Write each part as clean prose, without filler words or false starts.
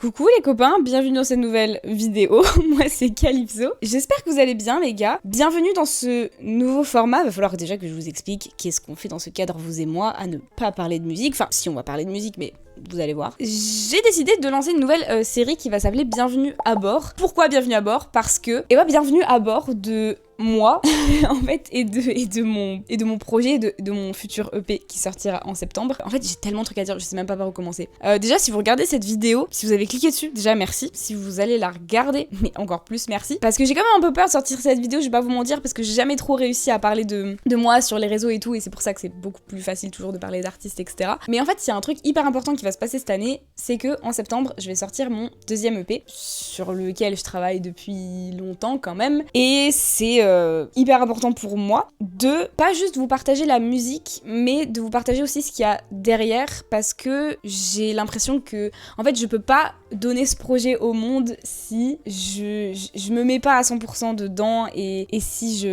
Coucou les copains, bienvenue dans cette nouvelle vidéo, moi c'est Calypso. J'espère que vous allez bien les gars, bienvenue dans ce nouveau format. Va falloir déjà que je vous explique qu'est-ce qu'on fait dans ce cadre, vous et moi, à ne pas parler de musique. Enfin, si on va parler de musique, mais vous allez voir. J'ai décidé de lancer une nouvelle série qui va s'appeler Bienvenue à bord. Pourquoi Bienvenue à bord? Parce que, bienvenue à bord de moi, en fait, et de mon projet, de mon futur EP qui sortira en septembre. En fait, j'ai tellement de trucs à dire, je sais même pas par où commencer. Déjà, si vous regardez cette vidéo, si vous avez cliqué dessus, déjà merci. Si vous allez la regarder, mais encore plus merci. Parce que j'ai quand même un peu peur de sortir cette vidéo, je vais pas vous mentir, parce que j'ai jamais trop réussi à parler de moi sur les réseaux et tout, et c'est pour ça que c'est beaucoup plus facile toujours de parler d'artistes, etc. Mais en fait, il y a un truc hyper important qui va se passer cette année, c'est que en septembre, je vais sortir mon deuxième EP, sur lequel je travaille depuis longtemps quand même, et c'est hyper important pour moi de pas juste vous partager la musique, mais de vous partager aussi ce qu'il y a derrière, parce que j'ai l'impression que en fait je peux pas donner ce projet au monde si je me mets pas à 100% dedans et si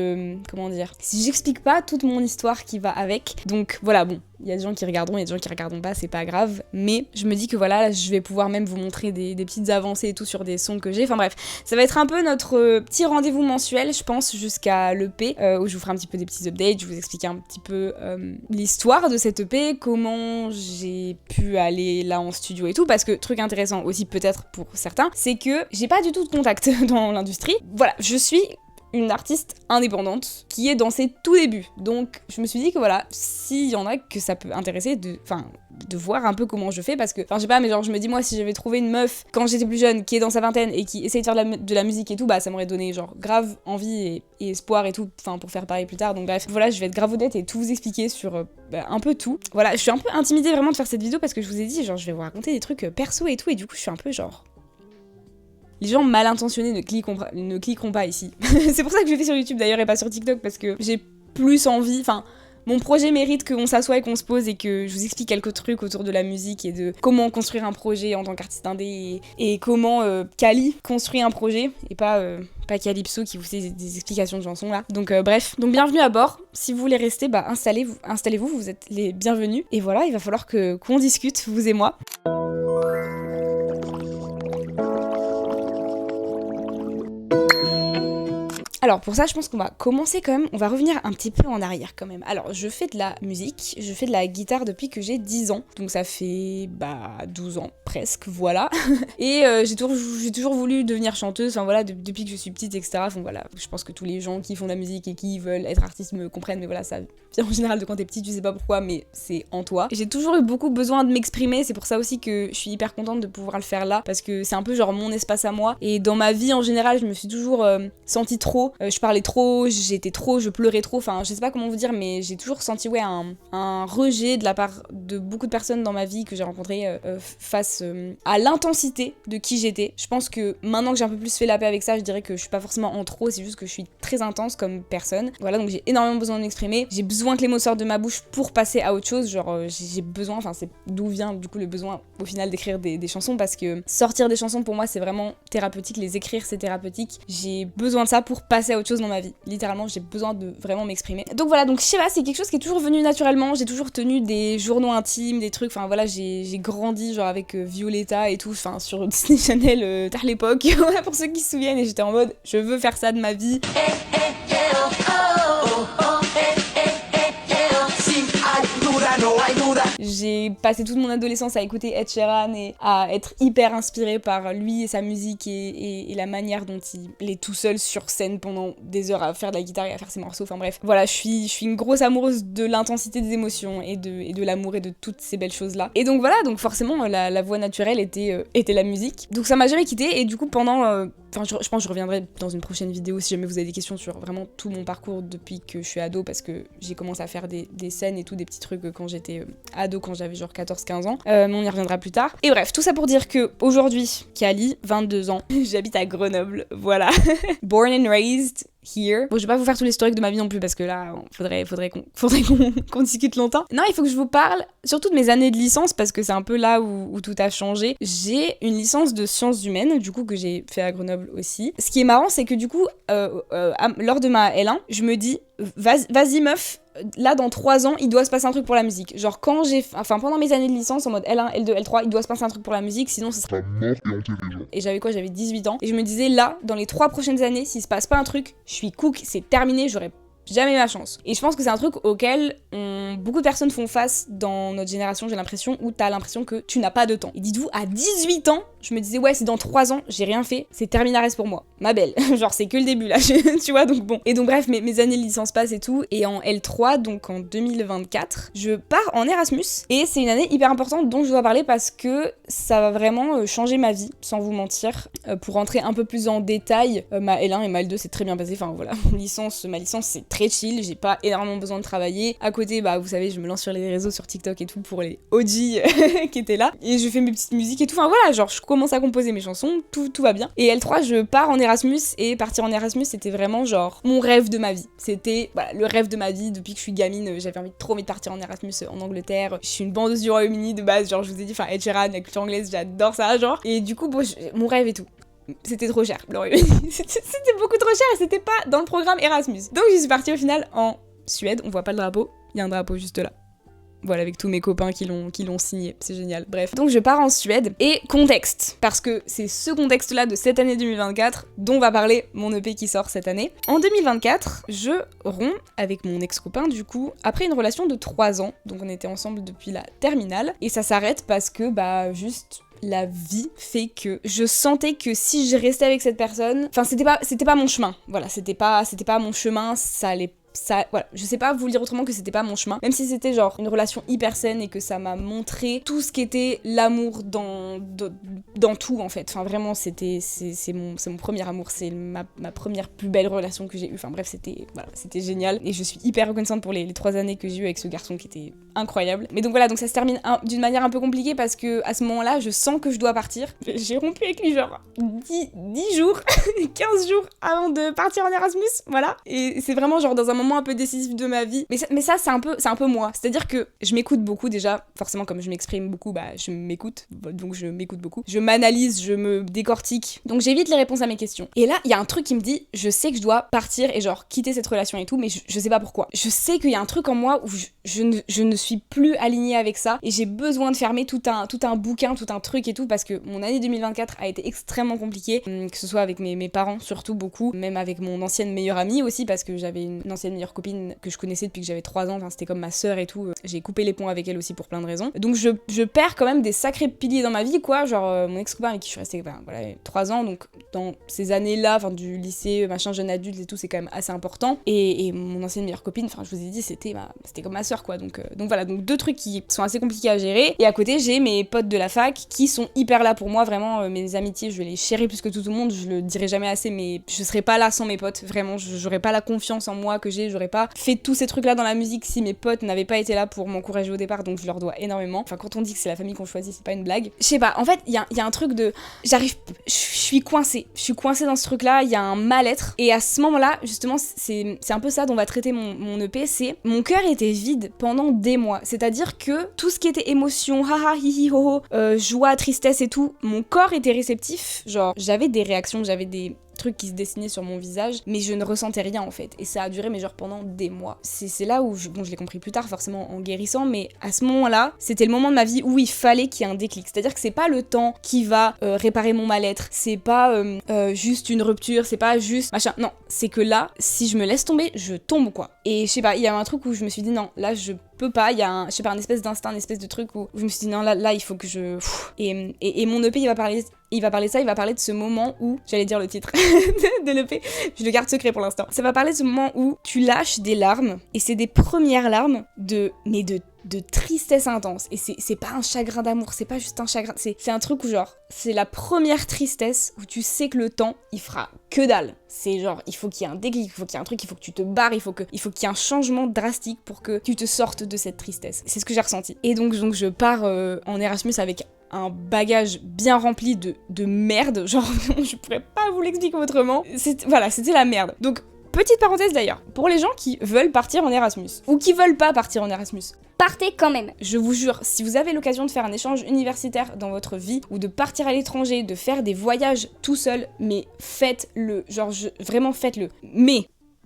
si j'explique pas toute mon histoire qui va avec. Donc voilà, bon, il y a des gens qui regarderont, il y a des gens qui regarderont pas, c'est pas grave, mais je me dis que voilà, là, je vais pouvoir même vous montrer des petites avancées et tout sur des sons que j'ai. Enfin bref, ça va être un peu notre petit rendez-vous mensuel, je pense, jusqu'à l'EP, où je vous ferai un petit peu des petits updates, je vous explique un petit peu l'histoire de cette EP, comment j'ai pu aller là en studio et tout, parce que truc intéressant aussi peut-être pour certains, c'est que j'ai pas du tout de contact dans l'industrie. Voilà, je suis une artiste indépendante qui est dans ses tout débuts. Donc je me suis dit que voilà, s'il y en a que ça peut intéresser de voir un peu comment je fais, parce que, je sais pas, mais genre je me dis moi si j'avais trouvé une meuf quand j'étais plus jeune qui est dans sa vingtaine et qui essaye de faire de la musique et tout, bah ça m'aurait donné genre grave envie et espoir et tout, pour faire pareil plus tard. Donc bref, voilà, je vais être grave honnête et tout vous expliquer sur un peu tout. Voilà, je suis un peu intimidée vraiment de faire cette vidéo parce que je vous ai dit, genre je vais vous raconter des trucs perso et tout, et du coup je suis un peu genre... Les gens mal intentionnés ne cliqueront pas ici. C'est pour ça que je le fais sur YouTube d'ailleurs et pas sur TikTok, parce que j'ai plus envie, mon projet mérite qu'on s'assoie et qu'on se pose et que je vous explique quelques trucs autour de la musique et de comment construire un projet en tant qu'artiste indé et comment Cali construit un projet et pas Calypso qui vous fait des explications de chansons là. Donc bref, donc bienvenue à bord. Si vous voulez rester, installez-vous, vous êtes les bienvenus. Et voilà, il va falloir qu'on discute, vous et moi. Alors pour ça, je pense qu'on va commencer quand même, on va revenir un petit peu en arrière quand même. Alors je fais de la musique, je fais de la guitare depuis que j'ai 10 ans, donc ça fait 12 ans presque, voilà. Et j'ai toujours voulu devenir chanteuse, depuis que je suis petite, etc. Donc voilà, je pense que tous les gens qui font de la musique et qui veulent être artistes me comprennent, mais voilà, ça vient en général de quand t'es petite, tu sais pas pourquoi, mais c'est en toi. J'ai toujours eu beaucoup besoin de m'exprimer, c'est pour ça aussi que je suis hyper contente de pouvoir le faire là, parce que c'est un peu genre mon espace à moi, et dans ma vie en général, je me suis toujours sentie trop. Je parlais trop, j'étais trop, je pleurais trop, je sais pas comment vous dire, mais j'ai toujours senti un rejet de la part de beaucoup de personnes dans ma vie que j'ai rencontrées face à l'intensité de qui j'étais. Je pense que maintenant que j'ai un peu plus fait la paix avec ça, je dirais que je suis pas forcément en trop, c'est juste que je suis très intense comme personne. Voilà, donc j'ai énormément besoin de m'exprimer, j'ai besoin que les mots sortent de ma bouche pour passer à autre chose, j'ai besoin, c'est d'où vient du coup le besoin au final d'écrire des chansons, parce que sortir des chansons pour moi c'est vraiment thérapeutique, les écrire c'est thérapeutique, j'ai besoin de ça pour passer à autre chose dans ma vie. Littéralement, j'ai besoin de vraiment m'exprimer. Donc voilà, donc je sais pas, c'est quelque chose qui est toujours venu naturellement. J'ai toujours tenu des journaux intimes, des trucs, j'ai grandi avec Violetta et tout, sur Disney Channel à l'époque, pour ceux qui se souviennent, et j'étais en mode, je veux faire ça de ma vie. J'ai passé toute mon adolescence à écouter Ed Sheeran et à être hyper inspirée par lui et sa musique et la manière dont il est tout seul sur scène pendant des heures à faire de la guitare et à faire ses morceaux. Bref, voilà, je suis une grosse amoureuse de l'intensité des émotions et de l'amour et de toutes ces belles choses-là. Et donc voilà, donc forcément la voie naturelle était la musique. Donc ça m'a jamais quittée, et du coup pendant... je pense que je reviendrai dans une prochaine vidéo si jamais vous avez des questions sur vraiment tout mon parcours depuis que je suis ado, parce que j'ai commencé à faire des scènes et tout, des petits trucs quand j'étais ado, quand j'avais genre 14-15 ans. Mais on y reviendra plus tard. Et bref, tout ça pour dire que aujourd'hui, Cali, 22 ans, j'habite à Grenoble, voilà. Born and raised here. Bon, je vais pas vous faire tout l'historique de ma vie non plus, parce que là, faudrait qu'on discute longtemps. Non, il faut que je vous parle surtout de mes années de licence, parce que c'est un peu là où tout a changé. J'ai une licence de sciences humaines, du coup, que j'ai fait à Grenoble aussi. Ce qui est marrant, c'est que du coup, lors de ma L1, je me dis, vas-y meuf, là dans 3 ans il doit se passer un truc pour la musique. Genre pendant mes années de licence en mode L1, L2, L3, il doit se passer un truc pour la musique, sinon ce sera mort et enterré genre. Et j'avais 18 ans et je me disais là dans les 3 prochaines années s'il se passe pas un truc, je suis cook, c'est terminé, j'aurais jamais ma chance. Et je pense que c'est un truc auquel beaucoup de personnes font face dans notre génération, j'ai l'impression, où t'as l'impression que tu n'as pas de temps. Et dites-vous, à 18 ans, je me disais, ouais, si dans 3 ans, j'ai rien fait, c'est terminares pour moi. Ma belle. Genre, c'est que le début, là, tu vois, donc bon. Et donc, bref, mes années de licence passent et tout, et en L3, donc en 2024, je pars en Erasmus, et c'est une année hyper importante dont je dois parler parce que ça va vraiment changer ma vie, sans vous mentir. Pour rentrer un peu plus en détail, ma L1 et ma L2, c'est très bien passé, enfin voilà, ma licence, c'est très chill, j'ai pas énormément besoin de travailler. À côté, bah vous savez, je me lance sur les réseaux, sur TikTok et tout pour les OG qui étaient là. Et je fais mes petites musiques et tout. Enfin voilà, genre je commence à composer mes chansons, tout va bien. Et L3, je pars en Erasmus et partir en Erasmus, c'était vraiment genre mon rêve de ma vie. C'était voilà, le rêve de ma vie depuis que je suis gamine. J'avais trop envie de partir en Erasmus en Angleterre. Je suis une bandeuse du Royaume-Uni de base, genre je vous ai dit, enfin Ed Sheeran, la culture anglaise, j'adore ça, genre. Et du coup, bon, mon rêve et tout. C'était trop cher, le Royaume-Uni. C'était beaucoup trop cher et c'était pas dans le programme Erasmus. Donc je suis partie au final en Suède, on voit pas le drapeau, il y a un drapeau juste là. Voilà, avec tous mes copains qui l'ont signé, c'est génial. Bref, donc je pars en Suède, et contexte, parce que c'est ce contexte-là de cette année 2024 dont va parler mon EP qui sort cette année. En 2024, je romps avec mon ex-copain, du coup, après une relation de 3 ans, donc on était ensemble depuis la terminale, et ça s'arrête parce que, bah, juste... la vie fait que je sentais que si je restais avec cette personne, enfin c'était pas mon chemin, voilà, c'était pas mon chemin, voilà, je sais pas vous le dire autrement que c'était pas mon chemin, même si c'était genre une relation hyper saine et que ça m'a montré tout ce qu'était l'amour dans tout en fait, enfin vraiment c'est mon premier amour, c'est ma première plus belle relation que j'ai eue, enfin bref c'était génial et je suis hyper reconnaissante pour les 3 années que j'ai eues avec ce garçon qui était incroyable. Mais donc voilà, donc ça se termine d'une manière un peu compliquée parce que à ce moment-là je sens que je dois partir, j'ai rompu avec lui genre 10 jours 15 jours avant de partir en Erasmus, voilà, et c'est vraiment genre dans un moment un peu décisif de ma vie, mais ça c'est un peu moi, c'est-à-dire que je m'écoute beaucoup déjà, forcément comme je m'exprime beaucoup, bah je m'écoute, donc je m'écoute beaucoup, je m'analyse, je me décortique, donc j'évite les réponses à mes questions. Et là il y a un truc qui me dit, je sais que je dois partir et genre quitter cette relation et tout, mais je sais pas pourquoi. Je sais qu'il y a un truc en moi où je ne suis plus alignée avec ça et j'ai besoin de fermer tout un bouquin, tout un truc et tout, parce que mon année 2024 a été extrêmement compliquée, que ce soit avec mes parents surtout beaucoup, même avec mon ancienne meilleure amie aussi, parce que j'avais une ancienne meilleure copine que je connaissais depuis que j'avais 3 ans, enfin, c'était comme ma sœur et tout, j'ai coupé les ponts avec elle aussi pour plein de raisons, donc je perds quand même des sacrés piliers dans ma vie quoi, genre mon ex-copain avec qui je suis restée 3 ans, donc dans ces années là, enfin du lycée, machin, jeune adulte et tout, c'est quand même assez important, et mon ancienne meilleure copine, enfin je vous ai dit, c'était comme ma sœur quoi, donc voilà, donc 2 trucs qui sont assez compliqués à gérer, et à côté j'ai mes potes de la fac qui sont hyper là pour moi, vraiment, mes amitiés je les chéris plus que tout le monde, je le dirai jamais assez, mais je serais pas là sans mes potes, vraiment, j'aurais pas la confiance en moi que j'aurais pas fait tous ces trucs là dans la musique si mes potes n'avaient pas été là pour m'encourager au départ, donc je leur dois énormément. Enfin, quand on dit que c'est la famille qu'on choisit, c'est pas une blague. Je sais pas, en fait il y a un truc de je suis coincée dans ce truc là, il y a un mal-être, et à ce moment là justement c'est un peu ça dont va traiter mon EP, c'est mon cœur était vide pendant des mois, c'est-à-dire que tout ce qui était émotion, haha hihi ho ho, joie, tristesse et tout, mon corps était réceptif, genre j'avais des réactions, j'avais des trucs qui se dessinaient sur mon visage, mais je ne ressentais rien en fait, et ça a duré mais genre pendant des mois. C'est là où je l'ai compris plus tard forcément en guérissant, mais à ce moment-là c'était le moment de ma vie où il fallait qu'il y ait un déclic, c'est-à-dire que c'est pas le temps qui va réparer mon mal-être, c'est pas juste une rupture, c'est pas juste machin, non, c'est que là si je me laisse tomber je tombe quoi, et je sais pas, il y a un truc où je me suis dit non, là je peux pas, il y a un espèce d'instinct, un espèce de truc où je me suis dit non, là il faut que je... Et mon EP il va parler de ça, il va parler de ce moment où, j'allais dire le titre de l'EP, je le garde secret pour l'instant, ça va parler de ce moment où tu lâches des larmes, et c'est des premières larmes de tristesse intense, et c'est pas un chagrin d'amour, c'est pas juste un chagrin, c'est un truc où genre, c'est la première tristesse où tu sais que le temps, il fera que dalle, c'est genre, il faut qu'il y ait un déclic, il faut qu'il y ait un truc, il faut que tu te barres, il faut qu'il y ait un changement drastique pour que tu te sortes de cette tristesse, c'est ce que j'ai ressenti, et donc je pars en Erasmus avec un bagage bien rempli de merde, genre je pourrais pas vous l'expliquer autrement, c'était la merde. Donc petite parenthèse d'ailleurs, pour les gens qui veulent partir en Erasmus, ou qui veulent pas partir en Erasmus, partez quand même. Je vous jure, si vous avez l'occasion de faire un échange universitaire dans votre vie, ou de partir à l'étranger, de faire des voyages tout seul, mais faites-le, genre vraiment faites-le. Mais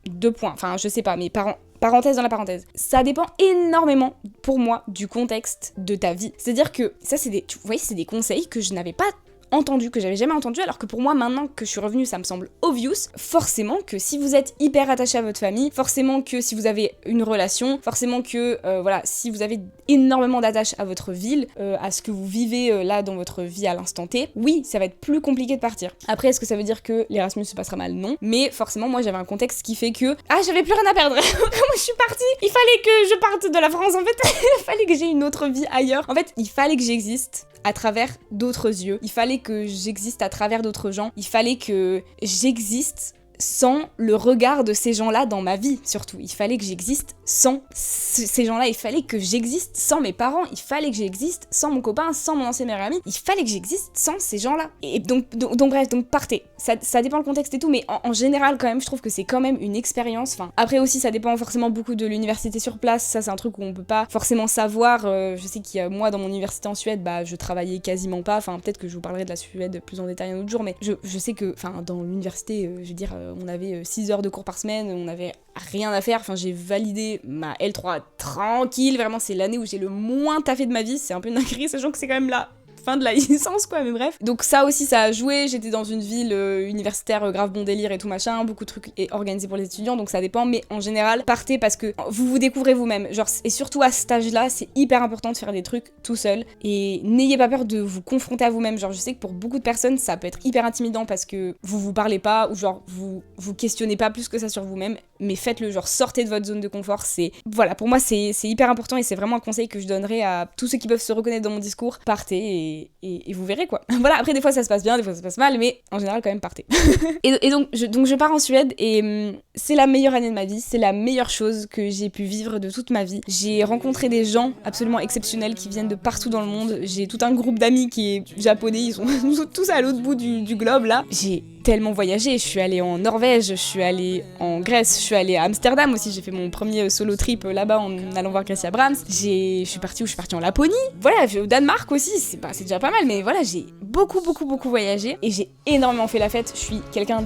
2 points, enfin je sais pas, mes parents parenthèse dans la parenthèse. Ça dépend énormément, pour moi, du contexte de ta vie. C'est-à-dire que ça, vous voyez, c'est des conseils que je n'avais pas entendu, que j'avais jamais entendu, alors que pour moi, maintenant que je suis revenue, ça me semble obvious. Forcément que si vous êtes hyper attaché à votre famille, forcément que si vous avez une relation, forcément que, voilà, si vous avez énormément d'attache à votre ville, à ce que vous vivez là dans votre vie à l'instant T, oui, ça va être plus compliqué de partir. Après, est-ce que ça veut dire que l'Erasmus se passera mal? Non. Mais forcément, moi, j'avais un contexte qui fait que, j'avais plus rien à perdre. Comment je suis partie? Il fallait que je parte de la France, en fait. Il fallait que j'ai une autre vie ailleurs. En fait, il fallait que j'existe à travers d'autres yeux. Il fallait que j'existe à travers d'autres gens. Il fallait que j'existe sans le regard de ces gens-là dans ma vie, surtout. Il fallait que j'existe sans ces gens-là. Il fallait que j'existe sans mes parents. Il fallait que j'existe sans mon copain, sans mon ancien meilleur ami. Il fallait que j'existe sans ces gens-là. Et donc bref, partez. Ça dépend le contexte et tout, mais en général, quand même, je trouve que c'est quand même une expérience. Enfin, après aussi, ça dépend forcément beaucoup de l'université sur place. Ça, c'est un truc où on peut pas forcément savoir. Je sais qu'il y a, moi, dans mon université en Suède, je travaillais quasiment pas. Enfin, peut-être que je vous parlerai de la Suède plus en détail un autre jour, mais je sais que, enfin, dans l'université, je veux dire, on avait 6 heures de cours par semaine, on avait rien à faire. Enfin, j'ai validé ma L3 tranquille. Vraiment, c'est l'année où j'ai le moins taffé de ma vie. C'est un peu une dinguerie, sachant que c'est quand même la fin de la licence, quoi, mais bref. Donc ça aussi, ça a joué. J'étais dans une ville universitaire, grave bon délire et tout machin, beaucoup de trucs organisés pour les étudiants, donc ça dépend, mais en général, partez parce que vous vous découvrez vous-même. Genre, et surtout à cet âge-là, c'est hyper important de faire des trucs tout seul, et n'ayez pas peur de vous confronter à vous-même. Genre, je sais que pour beaucoup de personnes, ça peut être hyper intimidant parce que vous parlez pas, ou genre, vous questionnez pas plus que ça sur vous-même, mais faites-le, genre, sortez de votre zone de confort. Voilà, pour moi, c'est hyper important, et c'est vraiment un conseil que je donnerais à tous ceux qui peuvent se reconnaître dans mon discours. Partez et vous verrez, quoi. Voilà, après des fois ça se passe bien, des fois ça se passe mal, mais en général quand même partez. et donc je pars en Suède, et c'est la meilleure année de ma vie, c'est la meilleure chose que j'ai pu vivre de toute ma vie. J'ai rencontré des gens absolument exceptionnels qui viennent de partout dans le monde. J'ai tout un groupe d'amis qui est japonais, ils sont tous à l'autre bout du globe là. J'ai tellement voyagé, je suis allée en Norvège, je suis allée en Grèce, je suis allée à Amsterdam aussi, j'ai fait mon premier solo trip là-bas en allant voir Gracia Brams. Je suis partie en Laponie, voilà, au Danemark aussi, c'est déjà pas mal, mais voilà, j'ai beaucoup voyagé, et j'ai énormément fait la fête. Je suis quelqu'un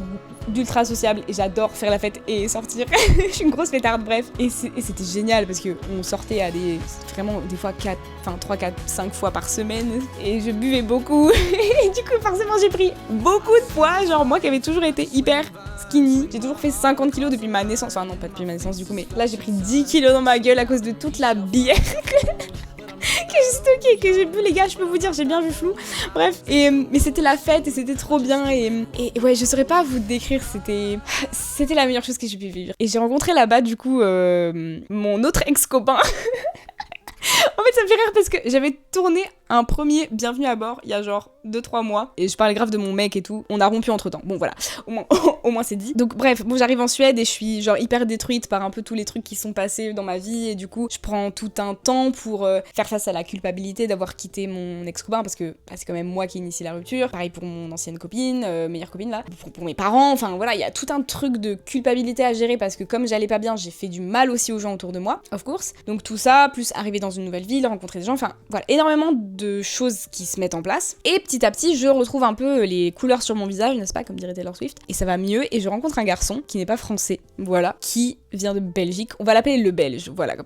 d'ultra sociable, et j'adore faire la fête et sortir. Je suis une grosse fêtarde, bref. Et c'était génial, parce que on sortait à vraiment des fois 3, 4, 5 fois par semaine, et je buvais beaucoup. Et du coup, forcément, j'ai pris beaucoup de poids. Genre, moi qui avais toujours été hyper skinny, j'ai toujours fait 50 kilos depuis ma naissance. Enfin, non, pas depuis ma naissance du coup, mais là, j'ai pris 10 kilos dans ma gueule à cause de toute la bière que j'ai stocké, que j'ai bu, les gars, je peux vous dire, j'ai bien vu flou. Bref, mais c'était la fête, et c'était trop bien, et ouais, je saurais pas vous décrire, c'était la meilleure chose que j'ai pu vivre. Et j'ai rencontré là-bas, du coup, mon autre ex-copain. En fait, ça me fait rire parce que j'avais tourné un premier Bienvenue à bord il y a genre 2-3 mois, et je parlais grave de mon mec et tout. On a rompu entre temps. Bon, voilà, au moins c'est dit. Donc, bref, j'arrive en Suède et je suis genre hyper détruite par un peu tous les trucs qui sont passés dans ma vie, et du coup, je prends tout un temps pour faire face à la culpabilité d'avoir quitté mon ex-copain, parce que c'est quand même moi qui initie la rupture. Pareil pour mon ancienne copine, meilleure copine là, pour mes parents. Enfin, voilà, il y a tout un truc de culpabilité à gérer, parce que comme j'allais pas bien, j'ai fait du mal aussi aux gens autour de moi, of course. Donc, tout ça, plus arriver dans une nouvelle ville, rencontrer des gens, enfin, voilà, énormément de choses qui se mettent en place. Et petit à petit, je retrouve un peu les couleurs sur mon visage, n'est-ce pas, comme dirait Taylor Swift, et ça va mieux, et je rencontre un garçon qui n'est pas français, voilà, qui vient de Belgique. On va l'appeler le Belge, voilà, comme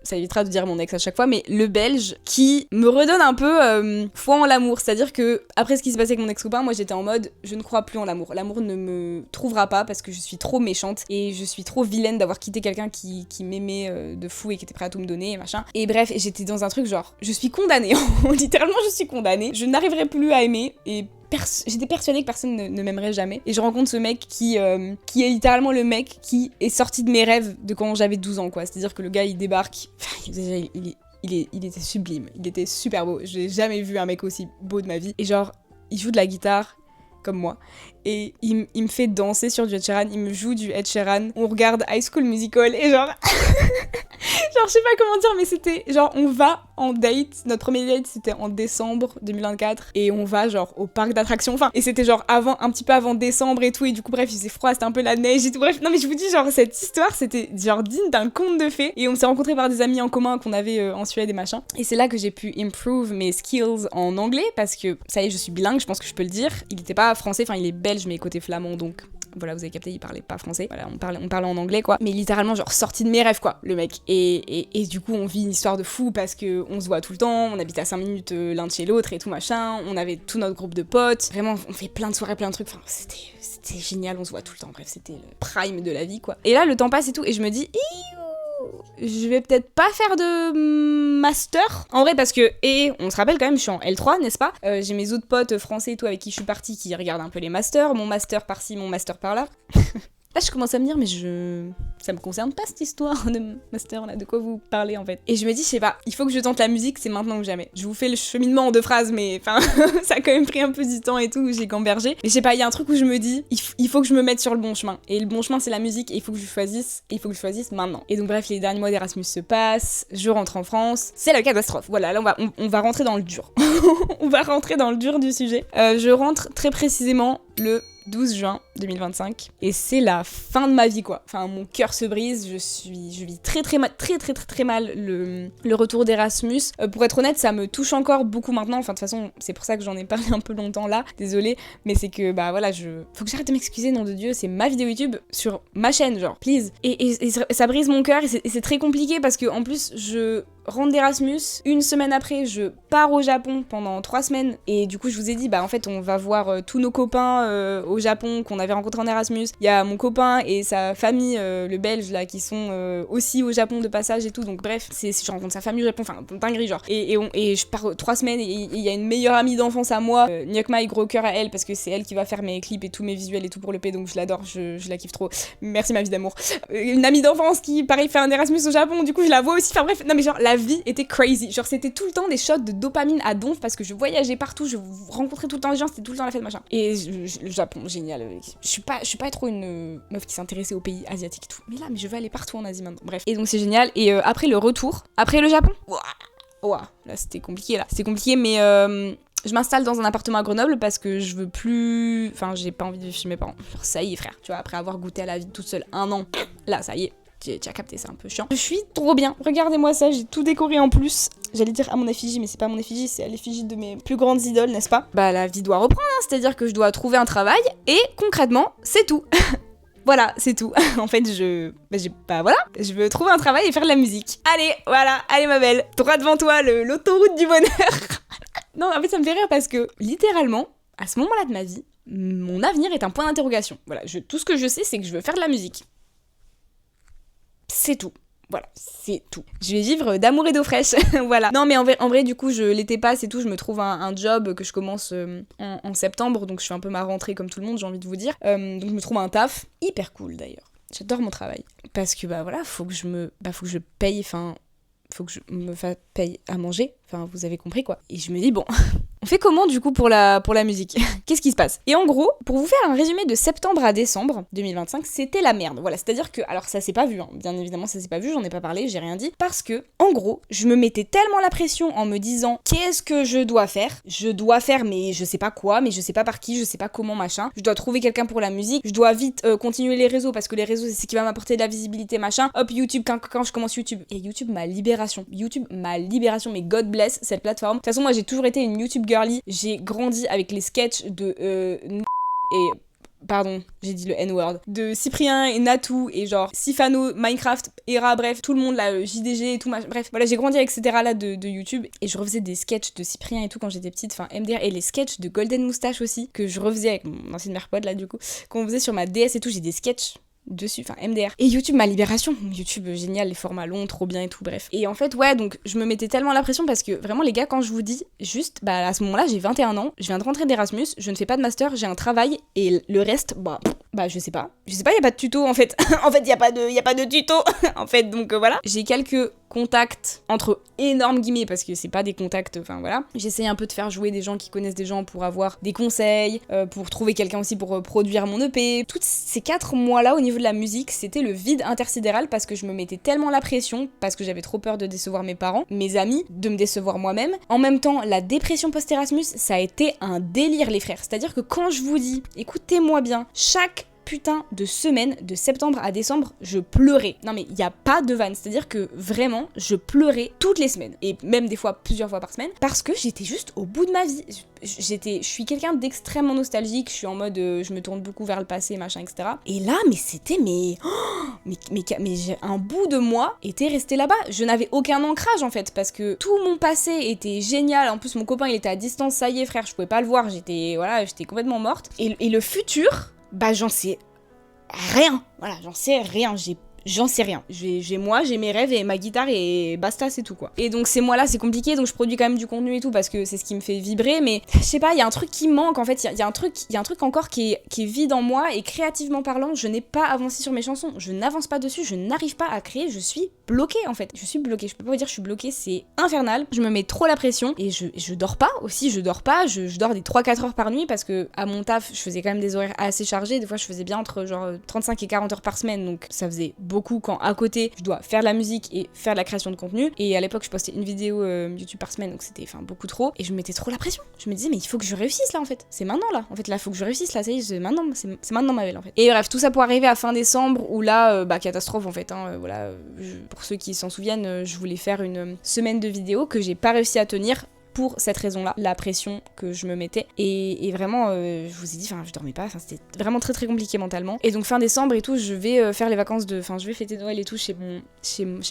ça évitera de dire mon ex à chaque fois, mais le Belge qui me redonne un peu foi en l'amour. C'est-à-dire que après ce qui s'est passé avec mon ex-copain, moi j'étais en mode je ne crois plus en l'amour. L'amour ne me trouvera pas parce que je suis trop méchante et je suis trop vilaine d'avoir quitté quelqu'un qui m'aimait de fou et qui était prêt à tout me donner et machin. Et bref, j'étais dans un truc genre je suis condamnée. Littéralement je suis condamnée. Je n'arriverai plus à aimer, et j'étais persuadée que personne ne m'aimerait jamais. Et je rencontre ce mec qui est littéralement le mec qui est sorti de mes rêves de quand j'avais 12 ans, quoi. C'est-à-dire que le gars, il débarque... Déjà, il était sublime. Il était super beau. J'ai jamais vu un mec aussi beau de ma vie. Et genre, il joue de la guitare comme moi. Et il me fait danser sur du Ed Sheeran. Il me joue du Ed Sheeran. On regarde High School Musical et genre... genre, je sais pas comment dire, mais c'était genre, on va en date. Notre premier date, c'était en décembre 2024. Et on va genre au parc d'attractions. Enfin, et c'était genre un petit peu avant décembre et tout. Et du coup, bref, il faisait froid, c'était un peu la neige et tout. Bref, non, mais je vous dis, genre, cette histoire, c'était genre digne d'un conte de fées. Et on s'est rencontrés par des amis en commun qu'on avait en Suède et machin. Et c'est là que j'ai pu improve mes skills en anglais. Parce que, ça y est, je suis bilingue, je pense que je peux le dire. Il était pas français, enfin, il est belge, mais côté flamand, donc Voilà, vous avez capté, il parlait pas français. Voilà, on parlait en anglais, quoi. Mais littéralement, genre, sorti de mes rêves, quoi, le mec. Et du coup, on vit une histoire de fou parce que on se voit tout le temps, on habite à 5 minutes l'un de chez l'autre et tout machin. On avait tout notre groupe de potes. Vraiment, on fait plein de soirées, plein de trucs. Enfin, c'était génial, on se voit tout le temps. Bref, c'était le prime de la vie, quoi. Et là, le temps passe et tout, et je me dis, je vais peut-être pas faire de master. En vrai, parce que, on se rappelle quand même, je suis en L3, n'est-ce pas? J'ai mes autres potes français et tout avec qui je suis partie qui regardent un peu les masters. Mon master par-ci, mon master par-là. Là, je commence à me dire, mais ça me concerne pas cette histoire de master là, de quoi vous parlez en fait. Et je me dis, je sais pas, il faut que je tente la musique, c'est maintenant ou jamais. Je vous fais le cheminement en 2 phrases, mais enfin, ça a quand même pris un peu du temps et tout, j'ai gambergé. Mais je sais pas, il y a un truc où je me dis, il faut que je me mette sur le bon chemin. Et le bon chemin, c'est la musique, et il faut que je choisisse maintenant. Et donc bref, les derniers mois d'Erasmus se passent, je rentre en France, c'est la catastrophe. Voilà, là on va rentrer dans le dur. On va rentrer dans le dur du sujet. Je rentre très précisément le 12 juin 2025 et c'est la fin de ma vie, quoi. Enfin, mon cœur se brise, je vis très mal le retour d'Erasmus. Pour être honnête, ça me touche encore beaucoup maintenant. Enfin, de toute façon, c'est pour ça que j'en ai parlé un peu longtemps là. Désolée, mais c'est que bah voilà, faut que j'arrête de m'excuser, nom de Dieu. C'est ma vidéo YouTube sur ma chaîne, genre, please. Et ça brise mon cœur et c'est très compliqué parce que en plus je rentre d'Erasmus, une semaine après je pars au Japon pendant 3 semaines et du coup je vous ai dit bah en fait on va voir tous nos copains au Japon qu'on avait rencontrés en Erasmus. Il y a mon copain et sa famille, le belge là, qui sont aussi au Japon de passage et tout, donc bref, je rencontre sa famille au Japon, enfin dinguerie genre. Et je pars 3 semaines et il y a une meilleure amie d'enfance à moi, Nyokma, gros cœur à elle parce que c'est elle qui va faire mes clips et tous mes visuels et tout pour le P, donc je l'adore, je la kiffe trop. Merci ma vie d'amour. Une amie d'enfance qui pareil fait un Erasmus au Japon, du coup je la vois aussi, enfin bref, non mais genre la vie était crazy, genre c'était tout le temps des shots de dopamine à donf parce que je voyageais partout, je rencontrais tout le temps les gens, c'était tout le temps la fête machin. Et le Japon, génial. Je suis pas trop une meuf qui s'intéressait aux pays asiatiques et tout, mais là je veux aller partout en Asie maintenant, bref. Et donc c'est génial. Et après le retour, après le Japon, là c'était compliqué mais je m'installe dans un appartement à Grenoble parce que je veux plus, enfin j'ai pas envie de vivre chez mes parents, genre ça y est frère, tu vois, après avoir goûté à la vie toute seule 1 an, là ça y est. Tu as capté, c'est un peu chiant. Je suis trop bien. Regardez-moi ça, j'ai tout décoré en plus. J'allais dire à mon effigie, mais c'est pas à mon effigie, c'est à l'effigie de mes plus grandes idoles, n'est-ce pas? Bah la vie doit reprendre, hein, c'est-à-dire que je dois trouver un travail et concrètement, c'est tout. Voilà, c'est tout. En fait, je veux trouver un travail et faire de la musique. Allez ma belle, droit devant toi, l'autoroute du bonheur. Non, en fait, ça me fait rire parce que littéralement, à ce moment-là de ma vie, mon avenir est un point d'interrogation. Voilà, tout ce que je sais, c'est que je veux faire de la musique. C'est tout. Voilà, c'est tout. Je vais vivre d'amour et d'eau fraîche. Voilà. Non, mais en vrai, du coup, l'été passe et tout, je me trouve un job que je commence en septembre, donc je fais un peu ma rentrée comme tout le monde, j'ai envie de vous dire. Donc je me trouve un taf, hyper cool d'ailleurs. J'adore mon travail. Parce que bah voilà, faut que je paye, enfin, faut que je me paye à manger. Enfin, vous avez compris quoi. Et je me dis, bon, on fait comment du coup pour la musique? Qu'est-ce qui se passe? Et en gros, pour vous faire un résumé de septembre à décembre 2025, c'était la merde. Voilà, c'est-à-dire que, alors ça s'est pas vu, hein. Bien évidemment ça s'est pas vu, j'en ai pas parlé, j'ai rien dit. Parce que, en gros, je me mettais tellement la pression en me disant, qu'est-ce que je dois faire? Je dois faire, mais je sais pas quoi, mais je sais pas par qui, je sais pas comment, machin. Je dois trouver quelqu'un pour la musique, je dois vite continuer les réseaux, parce que les réseaux c'est ce qui va m'apporter de la visibilité, machin. Hop, YouTube, quand je commence YouTube. Et YouTube, ma libération, mais God bless cette plateforme. De toute façon, moi j'ai toujours été une YouTube girly. J'ai grandi avec les sketchs de et pardon, j'ai dit le N-word, de Cyprien et Natou et genre Sifano, Minecraft, Era, bref, tout le monde là, JDG et tout, bref, voilà, j'ai grandi avec ces là de YouTube et je refaisais des sketchs de Cyprien et tout quand j'étais petite, enfin MDR, et les sketchs de Golden Moustache aussi, que je refaisais avec mon ancienne mère pod là du coup, qu'on faisait sur ma DS et tout, j'ai des sketchs dessus, enfin MDR. Et YouTube, ma libération. YouTube, génial, les formats longs, trop bien et tout, bref. Et en fait, ouais, donc je me mettais tellement la pression parce que vraiment, les gars, quand je vous dis, juste, bah à ce moment-là, j'ai 21 ans, je viens de rentrer d'Erasmus, je ne fais pas de master, j'ai un travail et le reste, bah je sais pas. Je sais pas, y a pas de tuto en fait. En fait, y a pas de tuto. En fait, donc voilà. J'ai quelques contacts entre énormes guillemets parce que c'est pas des contacts, enfin voilà. J'essaye un peu de faire jouer des gens qui connaissent des gens pour avoir des conseils, pour trouver quelqu'un aussi pour produire mon EP. Toutes ces 4 mois-là au niveau de la musique, c'était le vide intersidéral parce que je me mettais tellement la pression, parce que j'avais trop peur de décevoir mes parents, mes amis, de me décevoir moi-même. En même temps, la dépression post-Erasmus, ça a été un délire les frères. C'est-à-dire que quand je vous dis, écoutez-moi bien, chaque putain de semaine, de septembre à décembre, je pleurais. Non mais il y a pas de vanne, c'est-à-dire que vraiment, je pleurais toutes les semaines, et même des fois plusieurs fois par semaine, parce que j'étais juste au bout de ma vie. Je suis quelqu'un d'extrêmement nostalgique, je suis en mode, je me tourne beaucoup vers le passé, machin, etc. Et là, mais c'était, mais un bout de moi était resté là-bas. Je n'avais aucun ancrage en fait, parce que tout mon passé était génial. En plus, mon copain, il était à distance, ça y est, frère, je pouvais pas le voir, j'étais complètement morte. Et le futur, bah j'en sais rien. Voilà, j'en sais rien. J'en sais rien. J'ai mes rêves et ma guitare et basta, c'est tout quoi. Et donc ces mois-là, c'est compliqué, donc je produis quand même du contenu et tout parce que c'est ce qui me fait vibrer, mais je sais pas, il y a un truc qui manque en fait, il y a un truc encore qui est vide en moi, et créativement parlant, je n'ai pas avancé sur mes chansons, je n'avance pas dessus, je n'arrive pas à créer, je suis bloquée en fait. Je suis bloquée, je peux pas vous dire je suis bloquée, c'est infernal. Je me mets trop la pression et je dors pas aussi, je dors des 3-4 heures par nuit parce que à mon taf, je faisais quand même des horaires assez chargés, des fois je faisais bien entre genre 35 et 40 heures par semaine, donc ça faisait beaucoup quand à côté je dois faire de la musique et faire de la création de contenu. Et à l'époque je postais une vidéo YouTube par semaine, donc c'était beaucoup trop, et je me mettais trop la pression. Je me disais mais il faut que je réussisse là en fait, c'est maintenant là, en fait là faut que je réussisse là, ça y est, c'est maintenant ma belle en fait. Et bref, tout ça pour arriver à fin décembre où là catastrophe en fait, voilà, pour ceux qui s'en souviennent, je voulais faire une semaine de vidéos que j'ai pas réussi à tenir pour cette raison-là, la pression que je me mettais. Et vraiment, je vous ai dit, je dormais pas, c'était vraiment très très compliqué mentalement. Et donc fin décembre et tout, je vais faire les vacances je vais fêter Noël et tout chez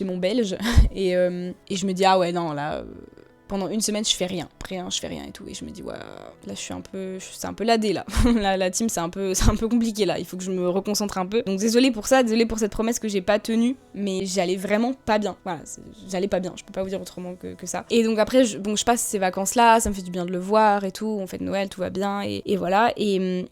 mon belge. Et je me dis, ah ouais, non, là... pendant une semaine, je fais rien et tout. Et je me dis, ouais, là, c'est un peu ladé, là. la team, c'est un peu compliqué, là. Il faut que je me reconcentre un peu. Donc, désolée pour ça, désolée pour cette promesse que j'ai pas tenue, mais j'allais vraiment pas bien. Voilà, j'allais pas bien. Je peux pas vous dire autrement que ça. Et donc, après, je passe ces vacances-là, ça me fait du bien de le voir et tout. On fête Noël, tout va bien. Et voilà. Et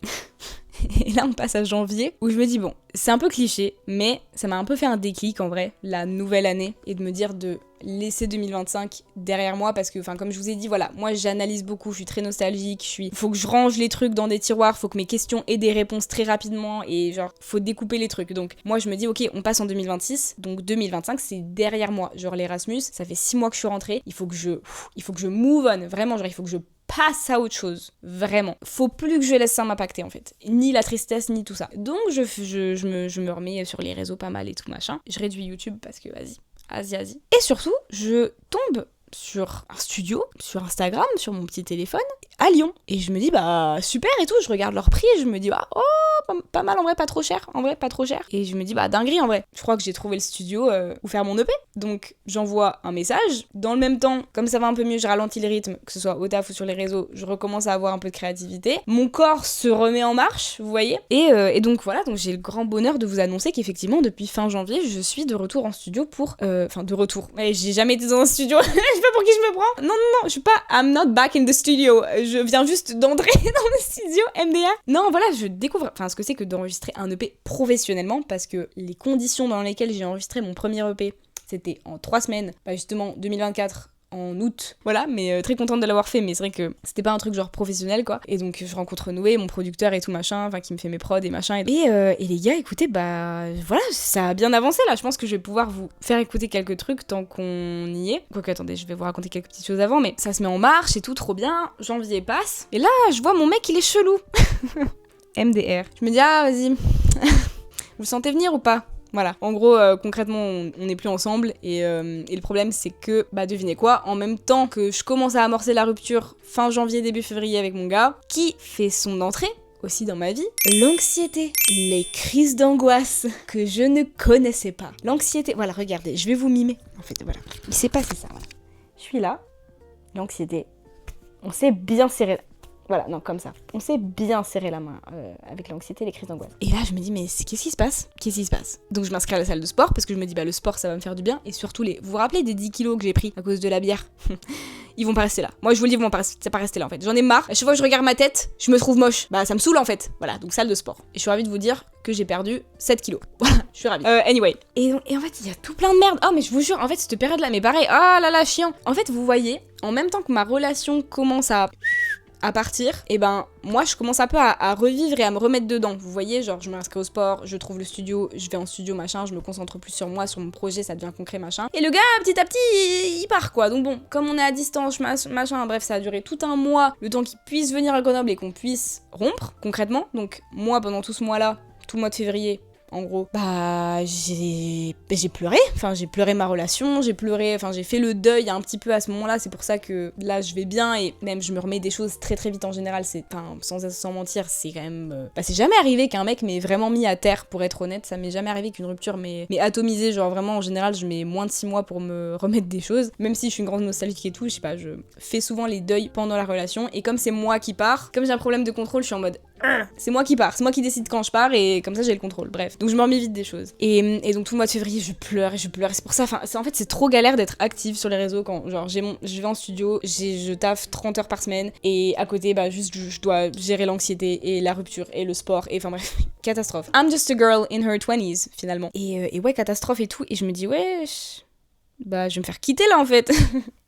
là, on passe à janvier, où je me dis, bon, c'est un peu cliché, mais ça m'a un peu fait un déclic, en vrai, la nouvelle année, et de me dire de laisser 2025 derrière moi, parce que, comme je vous ai dit, voilà, moi, j'analyse beaucoup, je suis très nostalgique, faut que je range les trucs dans des tiroirs, faut que mes questions aient des réponses très rapidement, et genre, faut découper les trucs. Donc, moi, je me dis, ok, on passe en 2026, donc 2025, c'est derrière moi. Genre, l'Erasmus, ça fait 6 mois que je suis rentrée, il faut que je move on, vraiment, genre, il faut que je passe à autre chose, vraiment. Faut plus que je laisse ça m'impacter en fait, ni la tristesse ni tout ça. Donc je me remets sur les réseaux pas mal et tout machin. Je réduis YouTube parce que vas-y. Et surtout, je tombe sur un studio, sur Instagram, sur mon petit téléphone, à Lyon. Et je me dis, bah super et tout, je regarde leur prix et je me dis, pas mal en vrai, pas trop cher, Et je me dis, bah dinguerie en vrai. Je crois que j'ai trouvé le studio où faire mon EP. Donc j'envoie un message. Dans le même temps, comme ça va un peu mieux, je ralentis le rythme, que ce soit au taf ou sur les réseaux, je recommence à avoir un peu de créativité. Mon corps se remet en marche, vous voyez. Et donc voilà, donc j'ai le grand bonheur de vous annoncer qu'effectivement, depuis fin janvier, je suis de retour en studio pour... de retour. Ouais, j'ai jamais été dans un studio, je sais pas pour qui je me prends. Non, je suis pas... I'm not back in the studio. Je viens juste d'entrer dans le studio MDR. Non, voilà, je découvre ce que c'est que d'enregistrer un EP professionnellement, parce que les conditions dans lesquelles j'ai enregistré mon premier EP, c'était en 3 semaines, justement 2024, en août, voilà, mais très contente de l'avoir fait, mais c'est vrai que c'était pas un truc genre professionnel quoi. Et donc je rencontre Noé, mon producteur et tout machin, qui me fait mes prods et machin. Et les gars, écoutez, voilà, ça a bien avancé là. Je pense que je vais pouvoir vous faire écouter quelques trucs tant qu'on y est. Quoique attendez, je vais vous raconter quelques petites choses avant, mais ça se met en marche et tout, trop bien. Janvier passe, et là je vois mon mec, il est chelou. MDR. Je me dis vas-y, vous le sentez venir ou pas? Voilà, en gros, concrètement, on n'est plus ensemble, et le problème, c'est que, devinez quoi, en même temps que je commence à amorcer la rupture fin janvier, début février avec mon gars, qui fait son entrée aussi dans ma vie, l'anxiété, les crises d'angoisse que je ne connaissais pas. L'anxiété, voilà, regardez, je vais vous mimer. En fait, voilà, il s'est passé ça, voilà. Je suis là, l'anxiété, on s'est bien serré. Voilà, non, comme ça. On s'est bien serré la main avec l'anxiété et les crises d'angoisse. Et là, je me dis, mais qu'est-ce qui se passe? Donc, je m'inscris à la salle de sport parce que je me dis, le sport, ça va me faire du bien. Et surtout, vous vous rappelez des 10 kilos que j'ai pris à cause de la bière? Ils vont pas rester là. Moi, je vous le dis, c'est pas rester là, en fait. J'en ai marre. À chaque fois que je regarde ma tête, je me trouve moche. Ça me saoule, en fait. Voilà, donc salle de sport. Et je suis ravie de vous dire que j'ai perdu 7 kilos. Voilà, je suis ravie. Anyway. Et en fait, il y a tout plein de merde. Oh, mais je vous jure, en fait, cette période-là, mais pareil, chiant. En fait, vous voyez, en même temps que ma relation commence à partir, et moi je commence un peu à revivre et à me remettre dedans. Vous voyez, genre je m'inscris au sport, je trouve le studio, je vais en studio machin, je me concentre plus sur moi, sur mon projet, ça devient concret machin. Et le gars petit à petit il part quoi. Donc bon, comme on est à distance machin, bref ça a duré tout un mois, le temps qu'il puisse venir à Grenoble et qu'on puisse rompre concrètement. Donc moi pendant tout ce mois là, tout le mois de février, en gros, bah j'ai pleuré, enfin j'ai pleuré ma relation, j'ai fait le deuil un petit peu à ce moment-là, c'est pour ça que là je vais bien et même je me remets des choses très très vite en général, sans mentir, c'est quand même... c'est jamais arrivé qu'un mec m'ait vraiment mis à terre, pour être honnête, ça m'est jamais arrivé qu'une rupture m'ait atomisée, genre vraiment en général je mets moins de 6 mois pour me remettre des choses, même si je suis une grande nostalgique et tout, je sais pas, je fais souvent les deuils pendant la relation et comme c'est moi qui pars, comme j'ai un problème de contrôle, je suis en mode... C'est moi qui pars, c'est moi qui décide quand je pars et comme ça j'ai le contrôle, bref. Donc je me remets vite des choses. Et donc tout le mois de février, je pleure, c'est pour ça, en fait c'est trop galère d'être active sur les réseaux quand genre je vais en studio, je taffe 30 heures par semaine et à côté bah juste je dois gérer l'anxiété et la rupture et le sport et enfin bref, catastrophe. I'm just a girl in her 20s finalement. Et ouais, catastrophe et tout et je me dis ouais... Bah, je vais me faire quitter là en fait.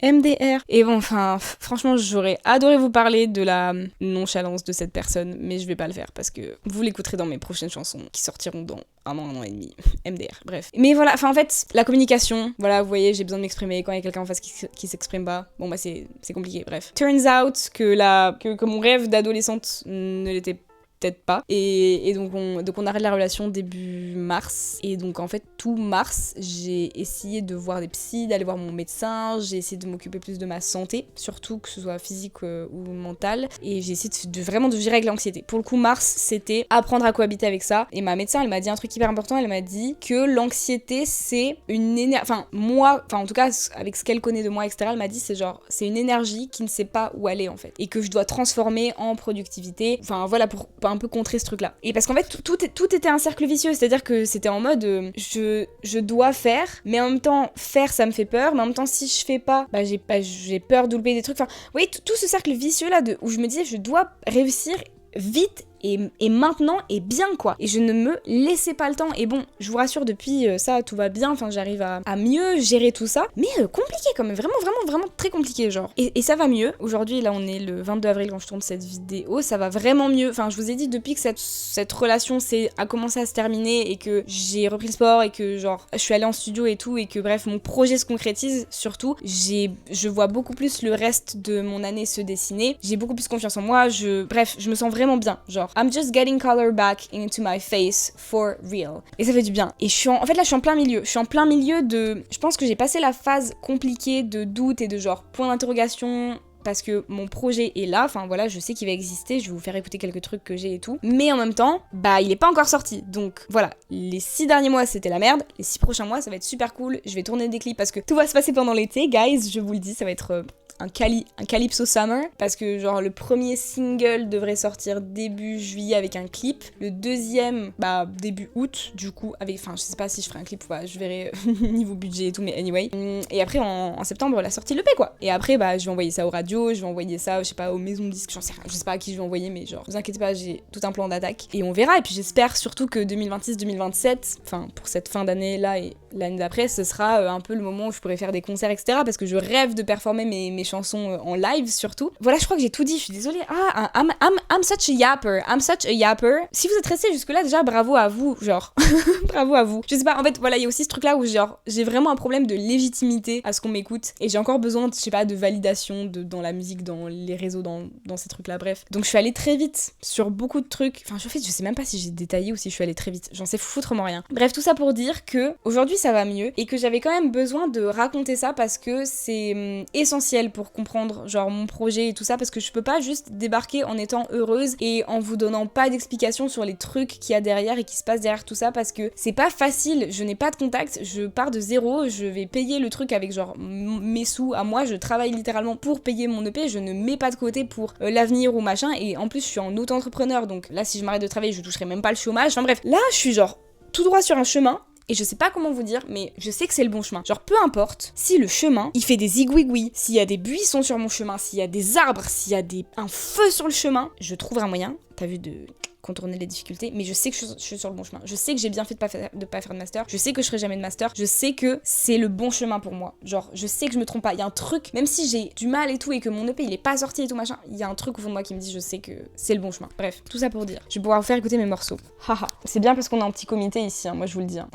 MDR. Et bon, enfin, franchement, j'aurais adoré vous parler de la nonchalance de cette personne, mais je vais pas le faire parce que vous l'écouterez dans mes prochaines chansons qui sortiront dans un an et demi. MDR, bref. Mais voilà, enfin en fait, la communication, voilà, vous voyez, j'ai besoin de m'exprimer quand il y a quelqu'un en face qui s'exprime pas. Bon, bah, c'est compliqué, bref. Turns out que mon rêve d'adolescente ne l'était peut-être pas et donc on arrête la relation début mars et donc en fait tout mars j'ai essayé de voir des psys, d'aller voir mon médecin, j'ai essayé de m'occuper plus de ma santé, surtout que ce soit physique ou mentale et j'ai essayé vraiment de gérer avec l'anxiété. Pour le coup mars c'était apprendre à cohabiter avec ça et ma médecin elle m'a dit un truc hyper important, elle m'a dit que l'anxiété c'est une énergie, en tout cas avec ce qu'elle connaît de moi etc, elle m'a dit c'est une énergie qui ne sait pas où aller en fait et que je dois transformer en productivité, enfin voilà pour un peu contrer ce truc là. Et parce qu'en fait tout était un cercle vicieux, c'est-à-dire que c'était en mode je dois faire, mais en même temps faire ça me fait peur, mais en même temps si je fais pas, bah j'ai peur de louper des trucs, enfin vous voyez tout ce cercle vicieux là où je me disais je dois réussir vite et maintenant et bien quoi. Et je ne me laissais pas le temps. Et bon, je vous rassure, depuis ça tout va bien, enfin j'arrive à mieux gérer tout ça. Mais compliqué quand même, vraiment très compliqué genre. Et ça va mieux. Aujourd'hui là on est le 22 avril quand je tourne cette vidéo, ça va vraiment mieux. Enfin je vous ai dit depuis que cette relation a commencé à se terminer et que j'ai repris le sport et que genre je suis allée en studio et tout et que bref mon projet se concrétise surtout, je vois beaucoup plus le reste de mon année se dessiner. J'ai beaucoup plus confiance en moi, je me sens vraiment bien, genre I'm just getting color back into my face for real. Et ça fait du bien. Et je suis en plein milieu. Je suis en plein milieu de... Je pense que j'ai passé la phase compliquée de doute et de genre point d'interrogation parce que mon projet est là, enfin voilà, je sais qu'il va exister, je vais vous faire écouter quelques trucs que j'ai et tout, mais en même temps, bah il est pas encore sorti, donc voilà, les 6 derniers mois c'était la merde, les 6 prochains mois ça va être super cool, je vais tourner des clips parce que tout va se passer pendant l'été, guys, je vous le dis, ça va être... un Calypso Summer, parce que genre le premier single devrait sortir début juillet avec un clip, le deuxième début août du coup avec, enfin je sais pas si je ferai un clip ou pas, je verrai niveau budget et tout, mais anyway, et après en septembre la sortie de l'EP quoi, et après je vais envoyer ça aux radios, je vais envoyer ça je sais pas aux maisons de disques, j'en sais rien, je sais pas à qui je vais envoyer, mais genre vous inquiétez pas, j'ai tout un plan d'attaque et on verra, et puis j'espère surtout que 2026-2027, enfin pour cette fin d'année là et l'année d'après, ce sera un peu le moment où je pourrai faire des concerts etc, parce que je rêve de performer mes chansons en live surtout. Voilà, je crois que j'ai tout dit, je suis désolée. I'm such a yapper. Si vous êtes restés jusque là, déjà bravo à vous, genre bravo à vous. Je sais pas, en fait voilà, il y a aussi ce truc là où genre j'ai vraiment un problème de légitimité à ce qu'on m'écoute et j'ai encore besoin je sais pas de validation dans la musique, dans les réseaux, dans ces trucs là, bref. Donc je suis allée très vite sur beaucoup de trucs, enfin en fait je sais même pas si j'ai détaillé ou si je suis allée très vite, j'en sais foutrement rien. Bref, tout ça pour dire que aujourd'hui ça va mieux et que j'avais quand même besoin de raconter ça parce que c'est essentiel pour comprendre genre mon projet et tout ça, parce que je peux pas juste débarquer en étant heureuse et en vous donnant pas d'explications sur les trucs qu'il y a derrière et qui se passent derrière tout ça, parce que c'est pas facile, je n'ai pas de contact, je pars de zéro, je vais payer le truc avec genre mes sous à moi, je travaille littéralement pour payer mon EP, je ne mets pas de côté pour l'avenir ou machin, et en plus je suis en auto-entrepreneur, donc là si je m'arrête de travailler je toucherai même pas le chômage, enfin bref, là je suis genre tout droit sur un chemin. Et je sais pas comment vous dire, mais je sais que c'est le bon chemin. Genre peu importe si le chemin, il fait des zigouigouis, s'il y a des buissons sur mon chemin, s'il y a des arbres, s'il y a un feu sur le chemin, je trouverai un moyen, t'as vu, de contourner les difficultés, mais je sais que je suis sur le bon chemin. Je sais que j'ai bien fait de pas faire de master, je sais que je ferai jamais de master, je sais que c'est le bon chemin pour moi. Genre, je sais que je me trompe pas. Il y a un truc, même si j'ai du mal et tout, et que mon EP il est pas sorti et tout machin, il y a un truc au fond de moi qui me dit je sais que c'est le bon chemin. Bref, tout ça pour dire, je vais pouvoir vous faire écouter mes morceaux. Haha. C'est bien parce qu'on est en petit comité ici, hein, moi je vous le dis. Hein.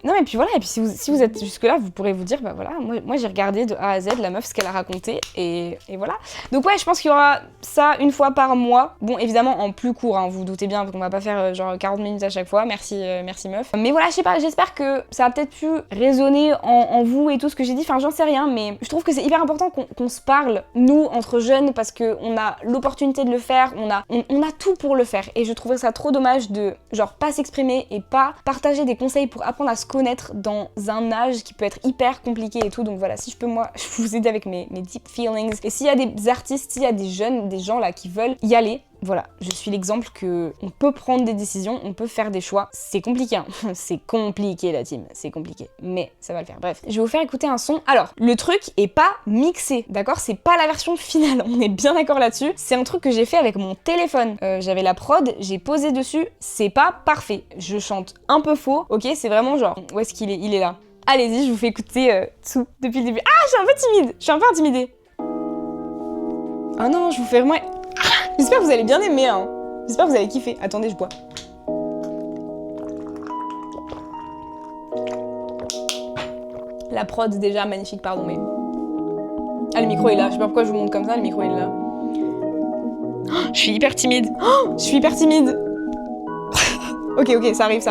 Non mais puis voilà, et puis si vous êtes jusque là, vous pourrez vous dire bah voilà, moi j'ai regardé de A à Z la meuf ce qu'elle a raconté et voilà. Donc ouais, je pense qu'il y aura ça une fois par mois. Bon, évidemment en plus court, hein, vous vous doutez bien qu'on va pas faire genre 40 minutes à chaque fois, merci meuf. Mais voilà, je sais pas, j'espère que ça a peut-être pu résonner en vous et tout ce que j'ai dit, enfin j'en sais rien, mais je trouve que c'est hyper important qu'on se parle, nous, entre jeunes, parce qu'on a l'opportunité de le faire, on a tout pour le faire, et je trouverais ça trop dommage de genre pas s'exprimer et pas partager des conseils pour apprendre à se connaître dans un âge qui peut être hyper compliqué et tout. Donc voilà, si je peux moi vous aider avec mes deep feelings, et s'il y a des artistes, s'il y a des jeunes, des gens là qui veulent y aller, voilà, je suis l'exemple que on peut prendre des décisions, on peut faire des choix. C'est compliqué, hein. C'est compliqué la team, c'est compliqué, mais ça va le faire. Bref, je vais vous faire écouter un son. Alors, le truc est pas mixé, d'accord? C'est pas la version finale, on est bien d'accord là-dessus. C'est un truc que j'ai fait avec mon téléphone. J'avais la prod, j'ai posé dessus, c'est pas parfait. Je chante un peu faux, ok? C'est vraiment genre, où est-ce qu'il est? Il est là. Allez-y, je vous fais écouter tout depuis le début. Ah, je suis un peu timide, je suis un peu intimidée. Oh non, je vous fais vraiment... J'espère que vous allez bien aimer, hein. J'espère que vous allez kiffer. Attendez, je bois. La prod, déjà, magnifique, pardon, mais... Ah, le micro est là. Je sais pas pourquoi je vous montre comme ça, le micro est là. Oh, je suis hyper timide. Oh, je suis hyper timide. Ok, ça arrive. Je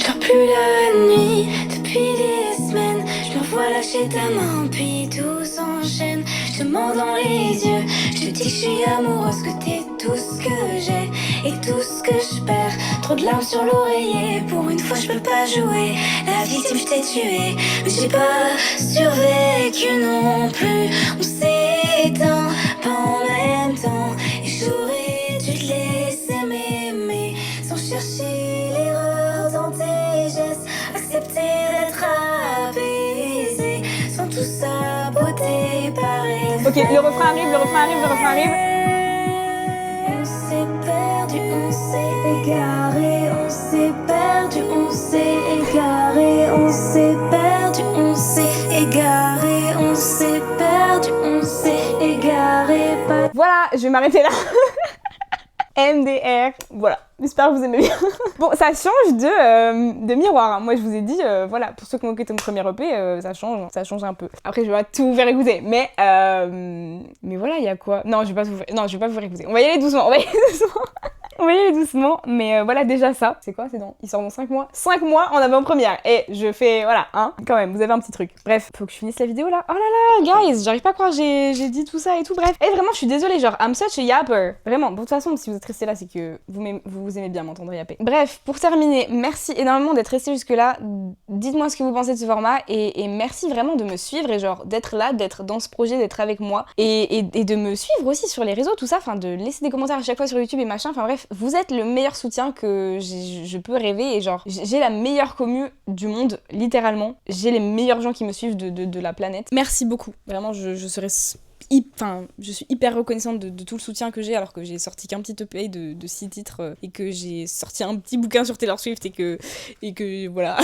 dors plus la nuit depuis des semaines. Je me revois lâcher ta main, puis tout s'enchaîne. Je te mens dans les yeux, je te dis que je suis amoureuse, que t'es tout ce que j'ai et tout ce que je perds. Trop de larmes sur l'oreiller, pour une fois je peux pas jouer la victime, je t'ai tuée, mais j'ai pas survécu non plus. On s'est éteint, pas en même temps, et j'aurais dû te laisser m'aimer sans chercher l'erreur dans tes gestes, accepter d'être apaisé sans tout saboter par effet. Ok, le refrain arrive. On s'est perdu, on s'est égaré, on s'est perdu, on s'est égaré, on s'est perdu, on s'est égaré, on s'est perdu, on s'est égaré. Voilà, je vais m'arrêter là. MDR, voilà. J'espère que vous aimez bien. Bon, ça change de miroir, hein. Moi, je vous ai dit, voilà, pour ceux qui ont écouté mon premier EP, ça change un peu. Après, je vais pas tout vous faire écouter, mais voilà, il y a quoi? Non, je vais pas vous faire écouter. On va y aller doucement, mais voilà, déjà ça. C'est quoi? Il sort dans 5 mois. 5 mois en avant-première. Et je fais, voilà, hein, quand même, vous avez un petit truc. Bref, faut que je finisse la vidéo là. Oh là là, guys, j'arrive pas à croire, j'ai dit tout ça et tout. Bref, et vraiment, je suis désolée, genre, I'm such a yapper. Vraiment, bon, de toute façon, si vous êtes restés là, c'est que vous aimez bien m'entendre yapper. Bref, pour terminer, merci énormément d'être restés jusque-là. Dites-moi ce que vous pensez de ce format et merci vraiment de me suivre et genre, d'être là, d'être dans ce projet, d'être avec moi et de me suivre aussi sur les réseaux, tout ça, enfin, de laisser des commentaires à chaque fois sur YouTube et machin, enfin bref. Vous êtes le meilleur soutien que je peux rêver et genre j'ai la meilleure commu du monde, littéralement. J'ai les meilleurs gens qui me suivent de la planète. Merci beaucoup. Vraiment, je suis hyper reconnaissante de tout le soutien que j'ai alors que j'ai sorti qu'un petit EP de 6 titres et que j'ai sorti un petit bouquin sur Taylor Swift et que voilà,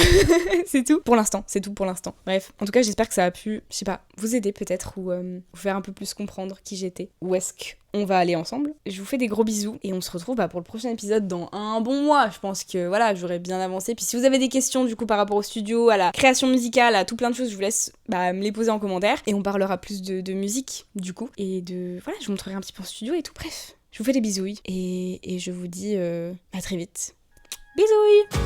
c'est tout. Pour l'instant, c'est tout pour l'instant. Bref, en tout cas, j'espère que ça a pu, je sais pas, vous aider peut-être ou vous faire un peu plus comprendre qui j'étais. Où est-ce qu'on va aller ensemble. Je vous fais des gros bisous et on se retrouve pour le prochain épisode dans un bon mois. Je pense que voilà, j'aurais bien avancé. Puis si vous avez des questions du coup par rapport au studio, à la création musicale, à tout plein de choses, je vous laisse me les poser en commentaire et on parlera plus de musique du coup. Et voilà, je vous montrerai un petit peu en studio et tout. Bref, je vous fais des bisouilles et je vous dis à très vite. Bisouilles!